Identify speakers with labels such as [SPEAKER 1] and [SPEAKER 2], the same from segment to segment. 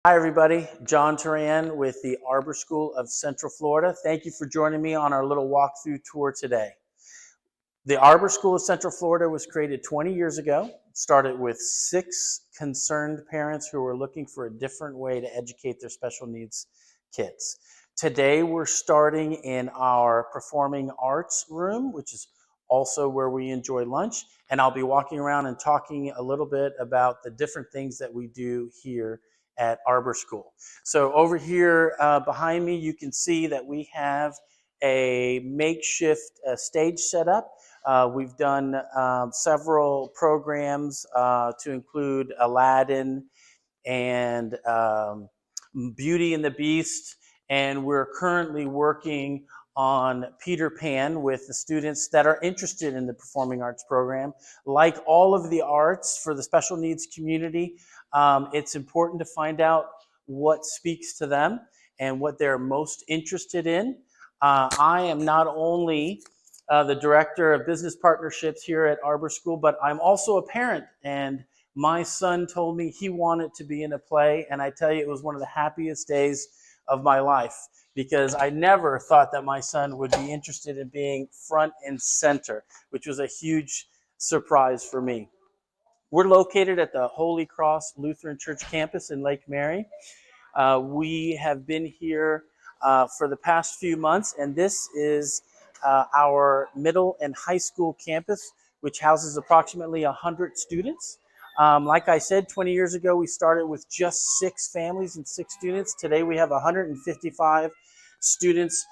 [SPEAKER 1] Hi, everybody. John Turan with the Arbor School of Central Florida. Thank you for joining me on our little walkthrough tour today. The Arbor School of Central Florida was created 20 years ago. It started with 6 concerned parents who were looking for a different way to educate their special needs kids. Today, we're starting in our performing arts room, which is also where we enjoy lunch. And I'll be walking around and talking a little bit about the different things that we do here at Arbor School. So over here behind me, you can see that we have a makeshift stage set up. We've done several programs to include Aladdin and Beauty and the Beast, and we're currently working on Peter Pan with the students that are interested in the performing arts program. Like all of the arts for the special needs community, it's important to find out what speaks to them and what they're most interested in. I am not only the Director of Business Partnerships here at Arbor School, but I'm also a parent, and my son told me he wanted to be in a play, and I tell you, it was one of the happiest days of my life because I never thought that my son would be interested in being front and center, which was a huge surprise for me. We're located at the Holy Cross Lutheran Church campus in Lake Mary. We have been here for the past few months, and this is our middle and high school campus, which houses approximately 100 students. Like I said, 20 years ago, we started with just 6 families and 6 students. Today, we have 155 students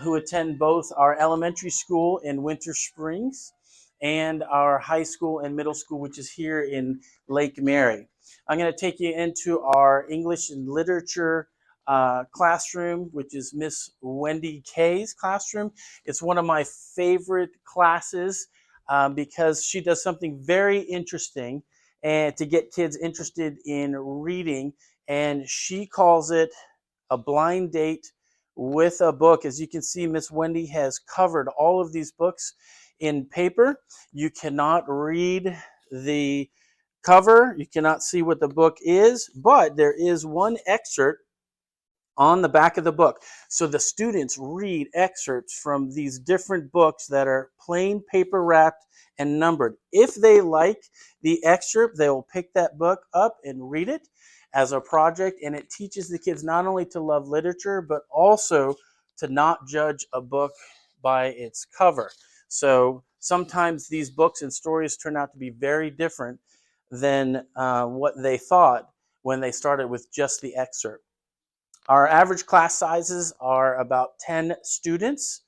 [SPEAKER 1] who attend both our elementary school in Winter Springs and our high school and middle school, which is here in Lake Mary. I'm going to take you into our English and Literature classroom, which is Miss Wendy Kay's classroom. It's one of my favorite classes because she does something very interesting and to get kids interested in reading, and she calls it a blind date with a book. As you can see, Miss Wendy has covered all of these books in paper. You cannot read the cover, you cannot see what the book is, but there is one excerpt on the back of the book. So the students read excerpts from these different books that are plain paper wrapped and numbered. If they like the excerpt, they will pick that book up and read it as a project, and it teaches the kids not only to love literature, but also to not judge a book by its cover. So sometimes these books and stories turn out to be very different than what they thought when they started with just the excerpt. Our average class sizes are about 10 students.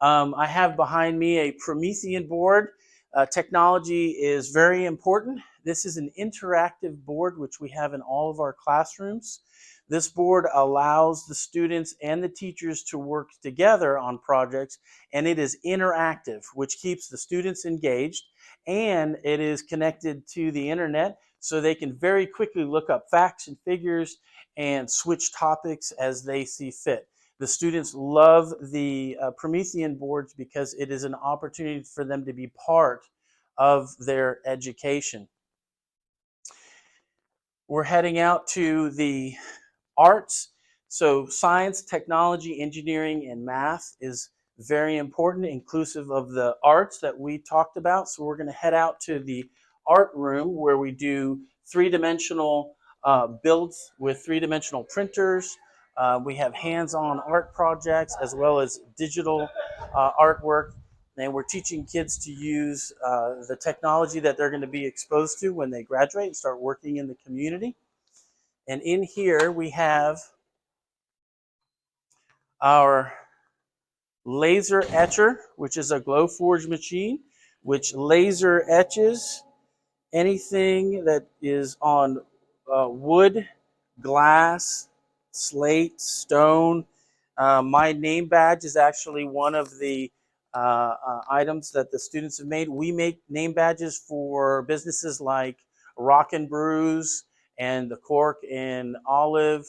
[SPEAKER 1] I have behind me a Promethean board. Technology is very important. This is an interactive board which we have in all of our classrooms. This board allows the students and the teachers to work together on projects, and it is interactive, which keeps the students engaged, and it is connected to the internet so they can very quickly look up facts and figures and switch topics as they see fit. The students love the Promethean boards because it is an opportunity for them to be part of their education. We're heading out to the arts. So science, technology, engineering, and math is very important, inclusive of the arts that we talked about. So we're going to head out to the art room where we do three-dimensional builds with three-dimensional printers. We have hands-on art projects as well as digital artwork. And we're teaching kids to use the technology that they're going to be exposed to when they graduate and start working in the community. And in here we have our laser etcher, which is a Glowforge machine, which laser etches anything that is on wood, glass, slate, stone. My name badge is actually one of the items that the students have made. We make name badges for businesses like Rock and Brews and the Cork and Olive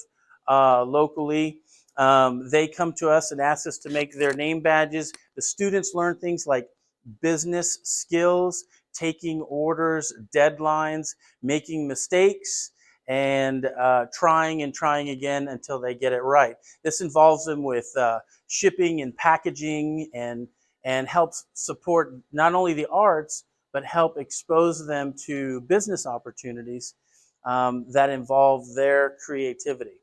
[SPEAKER 1] locally. They come to us and ask us to make their name badges. The students learn things like business skills, taking orders, deadlines, making mistakes, and trying and trying again until they get it right. This involves them with shipping and packaging, and helps support not only the arts, but help expose them to business opportunities that involve their creativity.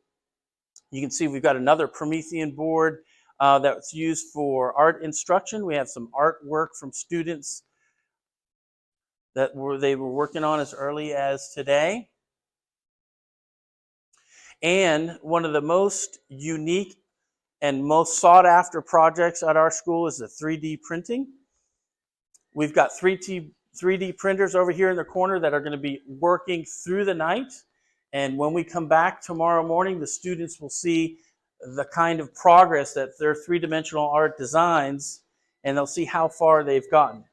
[SPEAKER 1] You can see we've got another Promethean board that's used for art instruction. We have some artwork from students that they were working on as early as today. And one of the most unique and most sought after projects at our school is the 3D printing. We've got 3D printers over here in the corner that are going to be working through the night. And when we come back tomorrow morning, the students will see the kind of progress that their three-dimensional art designs, and they'll see how far they've gotten.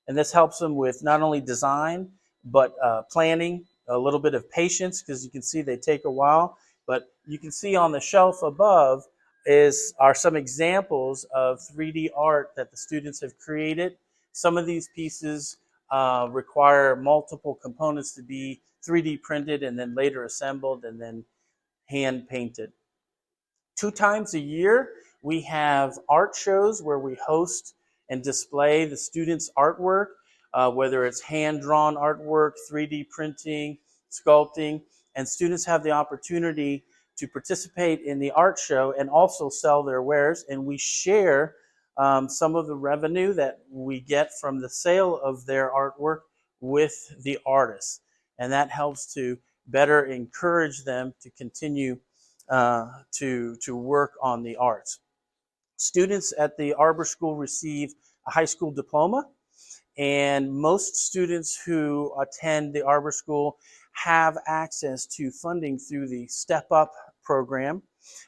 [SPEAKER 1] And this helps them with not only design, but planning, a little bit of patience, because you can see they take a while. But you can see on the shelf above are some examples of 3D art that the students have created. Some of these pieces require multiple components to be 3D printed and then later assembled and then hand painted. 2 times a year, we have art shows where we host and display the students' artwork, whether it's hand-drawn artwork, 3D printing, sculpting, and students have the opportunity to participate in the art show and also sell their wares, and we share some of the revenue that we get from the sale of their artwork with the artists, and that helps to better encourage them to continue to work on the arts. Students at the Arbor School receive a high school diploma, and most students who attend the Arbor School have access to funding through the Step Up program,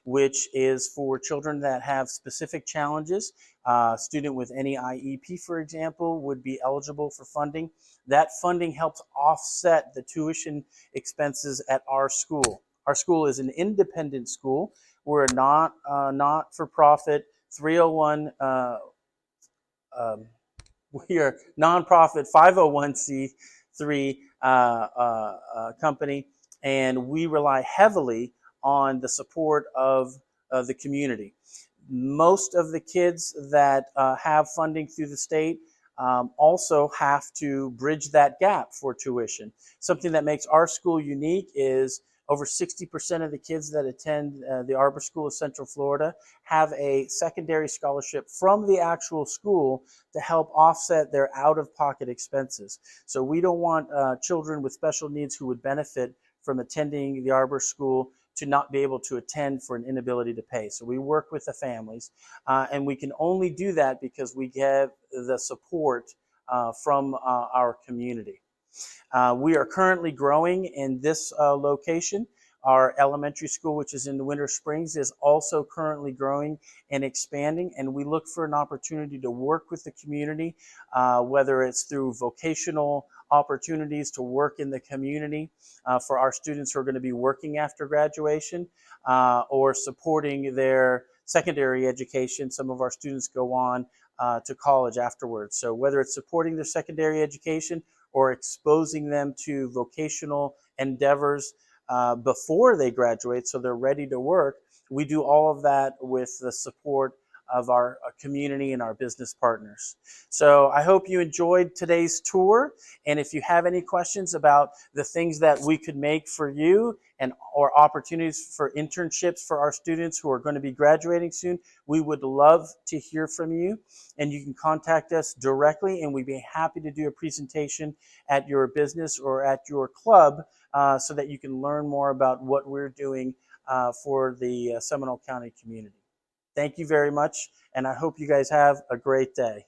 [SPEAKER 1] which is for children that have specific challenges. A student with any IEP, for example, would be eligible for funding. That funding helps offset the tuition expenses at our school. Our school is an independent school. We're a not-for-profit 301. We are nonprofit 501c3 company, and we rely heavily on the support of the community. Most of the kids that have funding through the state also have to bridge that gap for tuition. Something that makes our school unique is over 60% of the kids that attend the Arbor School of Central Florida have a secondary scholarship from the actual school to help offset their out-of-pocket expenses. So we don't want children with special needs who would benefit from attending the Arbor School to not be able to attend for an inability to pay. So we work with the families, and we can only do that because we get the support from our community. We are currently growing in this location. Our elementary school, which is in the Winter Springs, is also currently growing and expanding, and we look for an opportunity to work with the community, whether it's through vocational opportunities to work in the community for our students who are going to be working after graduation, or supporting their secondary education. Some of our students go on to college afterwards. So whether it's supporting their secondary education or exposing them to vocational endeavors before they graduate so they're ready to work, we do all of that with the support of our community and our business partners. So I hope you enjoyed today's tour, and if you have any questions about the things that we could make for you or opportunities for internships for our students who are going to be graduating soon, we would love to hear from you, and you can contact us directly, and we'd be happy to do a presentation at your business or at your club so that you can learn more about what we're doing for the Seminole County community. Thank you very much, and I hope you guys have a great day.